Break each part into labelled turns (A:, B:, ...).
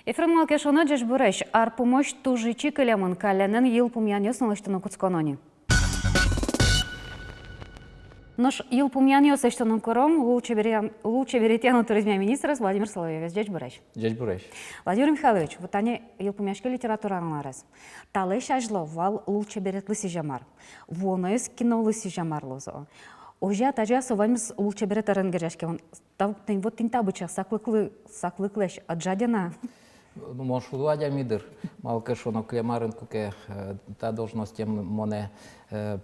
A: Ефрем кешона джеш буреш, ар помощь тужи чикалямын каленен ел пумяниос налыштыны куцконони. Наш ел пумяниос эштанын кором лучше веретяну туризма министра Владимир Соловьевич джеш буреш.
B: Джеш буреш.
A: Владимир Михайлович, вот они ел пумяшки литература анларес. Талеш ажло вал лучше берет лыси жамар. Воноес кино лыси жамар лозо. Ожа тажа соваймс лучше берет аренгеряшки. Вот тинта быча саклыклеш аджадина.
B: Ну, може, Владя Мидер, малко шоно клемарен, куке та должност моне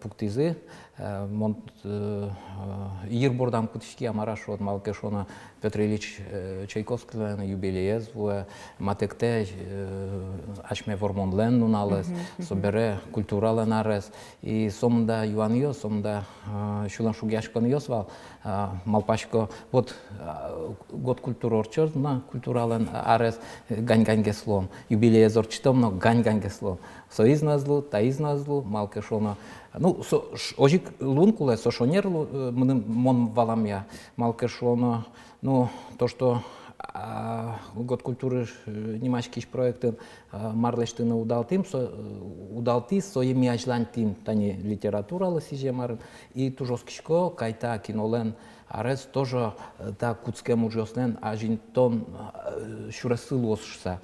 B: пуктизы, мон Ирбордам кутишки амараш от малко шоно Петр Ильич Чайковский юбилеез, в матекте ашме вормонлен нуналес, собере культурален арес, и сомда юанио, сомда шулан шугяшкон йосвал, малпашко, вот год культурорчер на культурален арес, гань-ганьге слом. Юбилея зорчитом, но гань-ганьге слом. Соизна злу, таизна злу, малке шоно. Ну, ожик лункуле, сошонер мон валамя, малке шоно. Ну, то, что год культуры немашкиш проектен марлештына удалти соеми ажлантин тани литература лысиже марын и тужоскишко кайта кинолен арес тоже та куцкем ужоснен ажинтон шурасылосшса.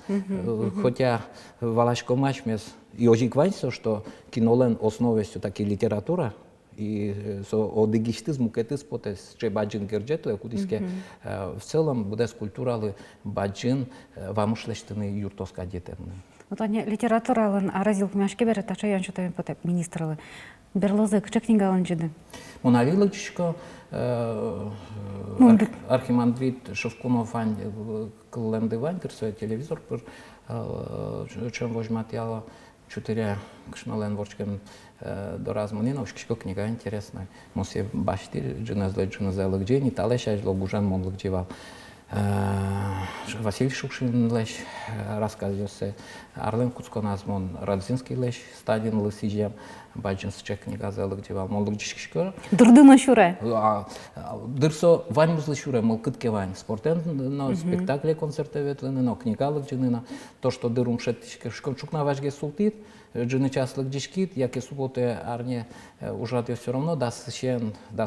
B: Хотя валашко мачмес и ожик ваньсо, что кинолен основе все-таки литература, и о дегиштизму кетис потес че баджин герджетле кудиске в целом буде скульптуралы баджин вамушлештыны юртоска детемны.
A: Вот они литературалын аразил пумяшке берет, а че я ничего потеп министрлы. Берлозы кче книга ланжиды.
B: Монавилычко архимандрит Шевкунов вань кленды вань терсуя телевизор пыр чем возьматяла чутыря кшнолен ворчкем до разманина ушкишко книга интересная. Мосе башти джиназлык джени талеш ажло бужан монлык джевал. Василий Шукшин лещ рассказывался, Арлен Куцконазмон, Радзинский лещ, Стадин лысижем, Баджинсчек книга зелык джевал, монлык джишкишко.
A: Дурдына шуре.
B: Дырсо ваньмузлы шуре, мол кытке вань. Спортен, но спектакле концерты ветлены, но книга лык джинына. То, что дырум шеттишке, шкончукна важге султит, джины частлык джишкит, як и субботы арне ужаты все равно, даст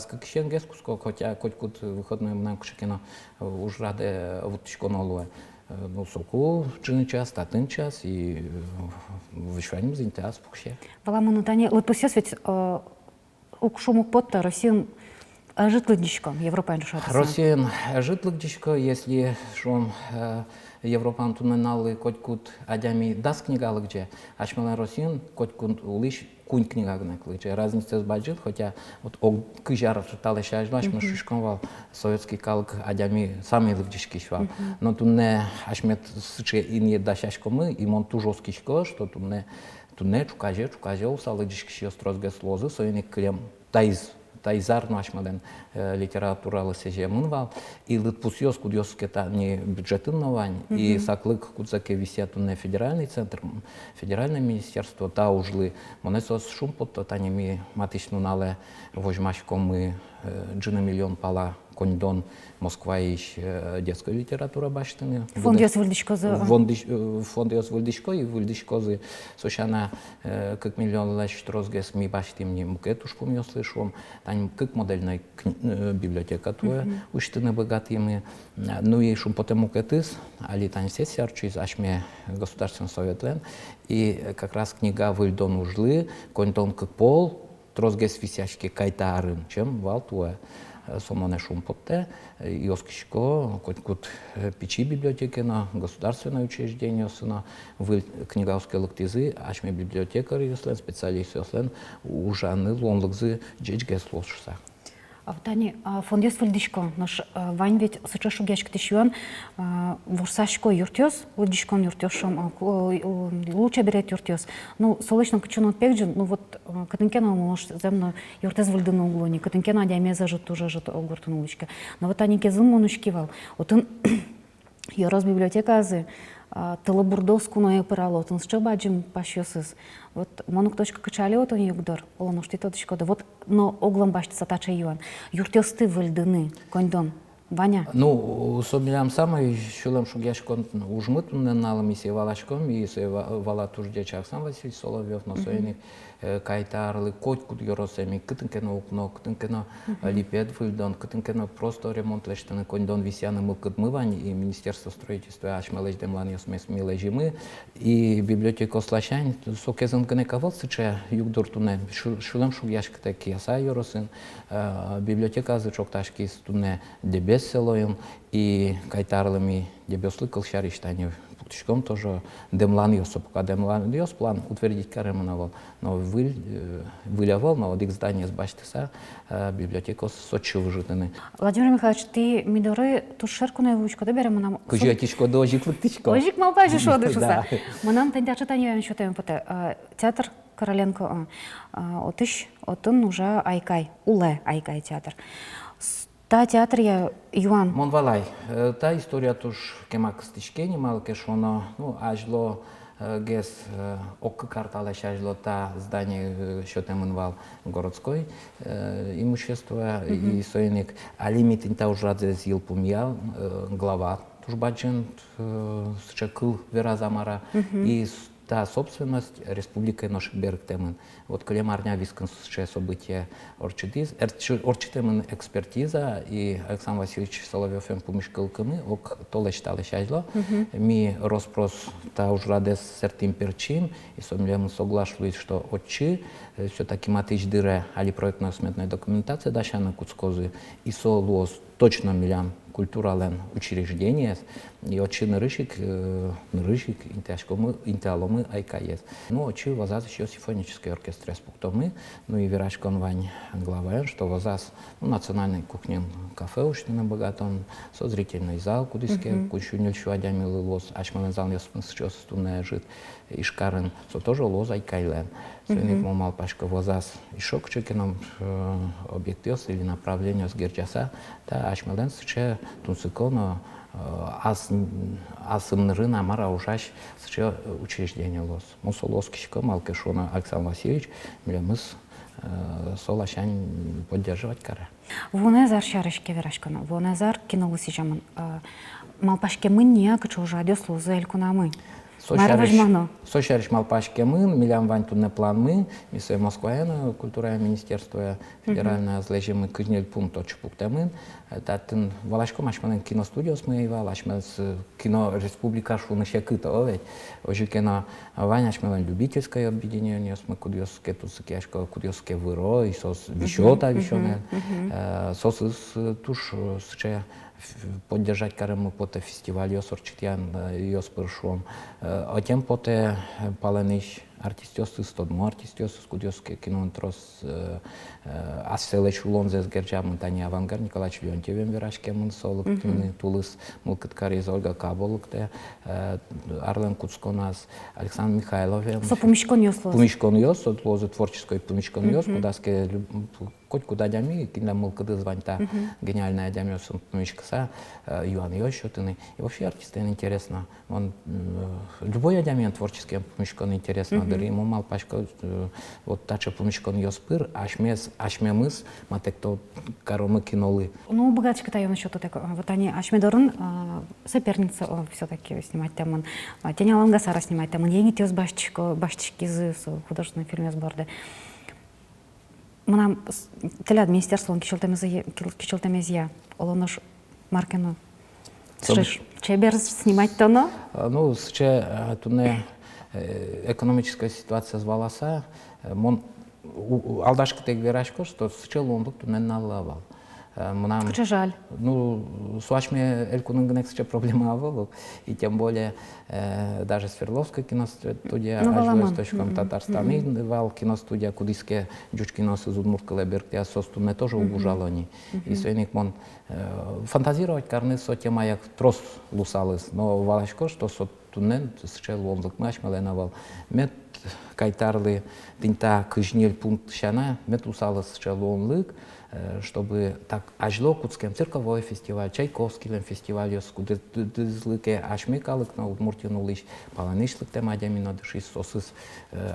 B: как щен гескуско, хотя коть-кут выходной нам кшикино ужрады вутышко нолуэ. Ну, соку джины час, татын час, и вышваним зинтас пухще.
A: Валамону тани, вот посес ведь укшумук потта Россиян житлык дичко, Европа решается.
B: Россиян житлык дичко, если шум Европан тунненалы коть-кут адями дас книгалык же, ашмалан Россиян коть-кут улиш кунь книгагнак лыже. Разница с баджит, хотя вот кыжар талеш ажлаш мы шишконвал советский калк адями сами лыгдишки швал. Но тунне ашмет сыче инье дашашко мы, и мон тужоский шко, что тунне чукаже уса лыгдишки шиос трозге слозы, союник крем Тайзар нашмаден литература лысеже мынвал, и лытпусьос кудьоске та не бюджетын вань, и саклык кудзаке висят на федеральный центр, федеральное министерство, та ужлы, монесос шумпот, та неми матичну нале вожмашко мы джина миллион пала кондон Москва ищ детская литература баштыны.
A: Фонд яс выльдишкозы.
B: Фонд яс выльдишко и выльдишкозы. Сошана как миллион лащ трозгес ми баштым не мукетуш помню слышом. Там как модельная библиотека твоя учтыны богатыми. Ну и шум потом мукетыс, али там сессия арчиз ашме государственный совет лен. И как раз книга выльдон ужлы, кондон как пол, трозгес висящие кайтарын, чем вал твоя. Сомоне шумпотте, Йоскишко, кот печи библиотеки на государственное учреждение, сына в книговской лактизы, ашме библиотекарь юслен, специалист юслен, ужаны лонлыкзы джечге слушса.
A: А вот они фонд яс выльдишко, наш вань ведь сыча шугяшки тишюан, ворсашко юртёс, лыдишкон юртёшом, лучше берет юртёс. Ну, солочно качуно пекджин, ну вот катынкена может земно юртез выльдыны углони, катынкена адямеза жит уже жит огуртын уличка. Но вот они кезым монушкивал, вот он юрос библиотека азы, тылыбурдоску на опирало, он что баджим пашёсыз. Вот монук точка качали вот он югдор, олону что то дышко, вот но оглом башти сатача юан. Юртёсты выльдыны, кондон. Ваня.
B: Ну, собирам самый шулам шугяшкон ужмут налом и севалашком и севала туждеч Оксан Васильевич Соловьев на сойник кайтарлы котку дьоросеми кытынкено окно кытынкено липед выльдон кытынкено просто ремонтлештаны кондон висяны мылкытмывань и Министерство строительства ашмалеж демланиос милежимы и библиотека Слащань сокезен гнекавал сыча югдортуне шулам шугяшк такие са йоросын библиотека зычокташки стуне дебе селоем и кайтарлами дебеслы колшариштани путешком тоже демланиос пока демланиос план утвердить каремановал но вылявал на одних здание с баштыса библиотека сочи выжитаны.
A: Владимир Михайлович, ты мидоры тушерку на вучку, да берем нам.
B: Кужетичко дожик лыктичко.
A: Ожик малпажи шо дышуса. Манам тенда читание еще тем поте. Театр Короленко отыш отын уже айкай уле айкай театр. Та театр я Юан.
B: Монвалай. Та история туш кемак стичкени малке шоно ну ажло гес ок картала ажло та здание шотемынвал городской имущество и сойник алимит инта ужрадзе зил пумял глава тушбаджен счекыл веразамара и та собственность республики Ношберг темен. Вот клемарня висконсче события орчитемен экспертиза и Александр Васильевич Соловьев помешкалками ок толеч талешайзло. Ми роспрос та уж радес сертим перчим и сомлем соглашуюсь, что отчи все-таки матыч дыре али проектно-сметная документация дашана куцкозы и солуос точно милям культурален учреждение и очень рыщик интеломы айкаес. Ну, очи возаз еще симфонический оркестр респуктомы, ну и Верашкон Вань глава, что возаз национальный кухня кафе ушный богатон, созрительный зал, кудыске, кучу нельчу адями лос, ачмален зал яспен сейчас стуне жит, ишкарен, со тоже лоз айкайлен. Свиник мал пашка возаз и шок чекином объектив или направление с герчаса, та ачмален сче тунциконо асымнырына мара ужаш сче учреждение лос. Мусолоскишко малкешона Александр Васильевич, милемыс солашань поддерживать кара.
A: Вонезар шарышке Верашкона, вонезар кинулысы жаман. Малпашке мы не качу жадёслу за элькунамы.
B: Сошариш малпашке мы, милям вань тунне план мы, миссе Москваена, культурное министерство федеральное злежимы кыжнель пункт очпуктамын. Татын валашко машманен киностудиос мы и валашмес кино республика шуныше кыта овет. Ожи кино вань ашмелен любительское объединение, мы кудиоске тусакешко кудиоске выро и сос вещота вещоне, сос туш сче поддержать карему поте фестиваль йосорчитян йоспыршом. А тем поте палениш артистиос стодмо артистиос скудиоске киноантрос асселеч улонзес герджамын тани авангард Николаевич Леонтьевен Верашке мын солык тулыс мылкыткариз Ольга Каболыкте Арлен Куцконас Александр Михайловен.
A: Со помещкон йослоз.
B: Помещкон йос, лозы творческой помещкон йос, кудаске хоть куда дями, кинда мылкыды званьта гениальная дямёсом помещкаса Юан Йощутыны. И вообще артистен интересно. Он любой дямен творческий помещкон интересно. Ему мал пачка вот тача помещкон йоспыр, ашмемыс, матекто коромы кинолы.
A: Ну, богатчик тайон еще тут вот они ашмедорын соперница все-таки снимать темон. Теня Лангасара снимать темон. Я не тез башчики из художественного фильма сборда. Манам телят министерство кичелтемезия, олонош маркено. Чебер снимать тоно?
B: Ну, сейчас туне экономическая ситуация звалася, алдашка тег верашко, что сейчас Лондон туне налавал.
A: Куча жаль.
B: Ну, с вашими элькунгнекс еще проблема авал, и тем более даже Свердловская киностудия, Ажлоисточком Татарстаны, вал киностудия, кудиске Джучкинос из Удмурткалеберг, состуне тоже убужало они. И свойник мон фантазировать карны со тема як трос лусалыс, но валашко, что со тунен счел Лондон наш маленавал, мет кайтарлы тинта кыжнель пункт шана, мет лусалыс счел Лондон, чтобы так ажло кутскем цирковой фестиваль, Чайковский фестиваль, куда дызлыке ашмекалык на Удмуртину лишь паланишлык тема дямино дыши сосыс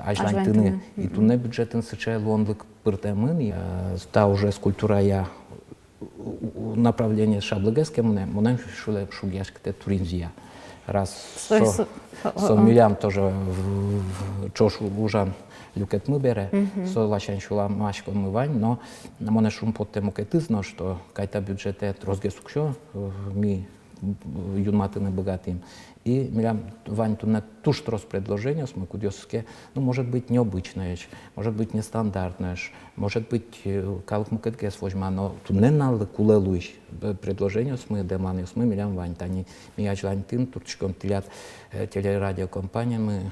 B: ажлантыны и туне бюджетын сычай лонлык пыртемын, та уже скульптура я направление Шаблыгеске мунем шуле шугешкте туринзия. Раз со милям тоже чошу ужан люкет мы бере, со лачан шула машко мы вань, но моне шум под тему кетызно, что кайта бюджете розгесукшо ми юнматы не богатым. И милям вань тут на ту что предложение с кудёске, ну может быть необычное, может быть нестандартное, может быть калк мукетке свojma, но тут не надо кулелуиш предложение с мы деманы с мы милям вань тани ми ажлань тын турчком тилят телерадиокомпания мы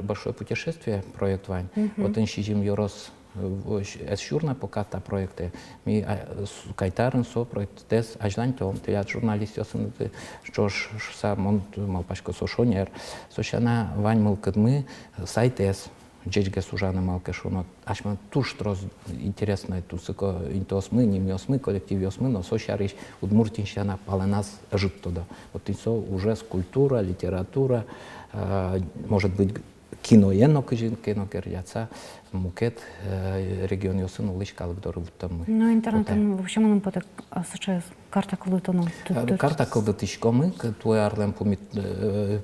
B: большое путешествие проект вань. Вот иншижим yorос Эсшурна пока та проекты ми кайтарын со проект тес аждан том тилят журналист ясын что ж сам он малпашко сошонер сошана вань мылкыдмы сайтес джечге сужаны малке шуно ашман туш троз интересно тусыко интос мы не мёс мы коллектив ёс мы но сошариш удмуртинщина паленас жит туда вот и со уже скульптура литература может быть кино ено кино керяца мукет регион ёсын улыш калыгдоры вуттамы.
A: Ну интернетен вообще мы поток сейчас карта кылытону.
B: Карта кылдытышкомы, твой арлем помит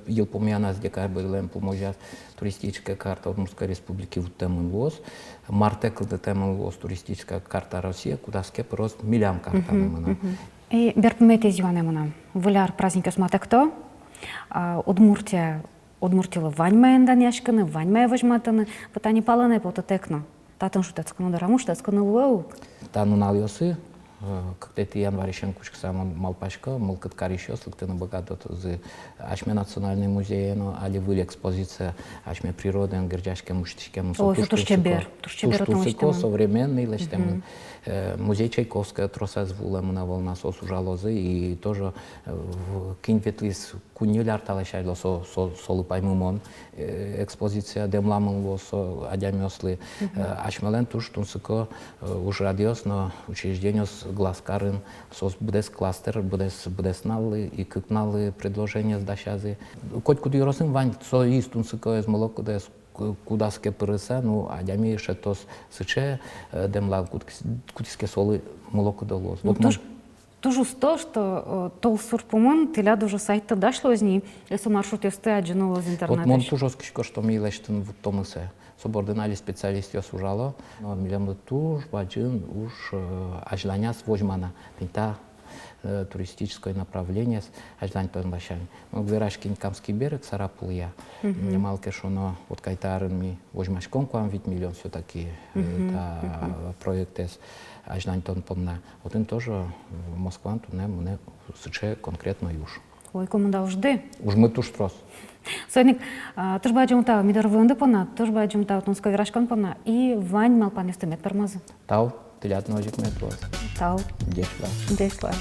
B: ел помянас дека белем поможа туристическая карта Удмуртской республики вуттамы воз. Марте кылдытамы воз туристическая карта Россия, куда скеп рост милям карта мына.
A: И берпмете зюане мына. Вуляр праздник осматекто. Удмуртила ваньмаен даняшканы, ваньмая вожматаны, вот они паланы пототекно. Татын шутецкану дараму, шутецкану луэу.
B: Тану налёсы, когда ты январишен кучка сам малпашка, мылкат каришёс, лыктыны богатот за ашме национальный музей, но али выли экспозиция ашме природы, ангерджашке, муштишке,
A: Тушчебер
B: современный, лечтем музей Чайковского троса звула на волна сос ужалозы и тоже кинветлис кунюляр талашайло солы паймумон экспозиция демламыло со адямёслы ашмелен туш тунсыко уж радиосно учреждение с гласкарын сос будес кластер будес наллы и кыкналлы предложения сдачазы коть куды росым вань со истунсыко из молоко дес куда скепырыса, ну, а дями шетос сыче демла кутиске солы молоко долоз.
A: Вот тоже то, что тол сурпумон, ты ляд уже сайт дошло из ней, если маршрут есть аджинуло из интернета.
B: Вот мон тоже сколько что ми лештен в том исе. Субординали специалист я сужало, но милям туж баджин уж ажланя свojmana. Пинта туристическое направление с аждан тонбашами. Ну, Гверашкин Камский берег, Сарапулия. Малке шоно вот кайтарын ми возьмашком к вам ведь миллион все-таки проект с аждан тон помна. Вот он тоже Москва туне мне сыче конкретно юж.
A: Ой, кому да ужды?
B: Уж мы туж трос.
A: Соник, тоже баджим та мидервунды пона, тоже баджим та тунской Гверашкан пона и вань малпанистый мет пермазы.
B: Тау, тылят ножик метлос.
A: Тау.
B: Дешла.
A: Дешла.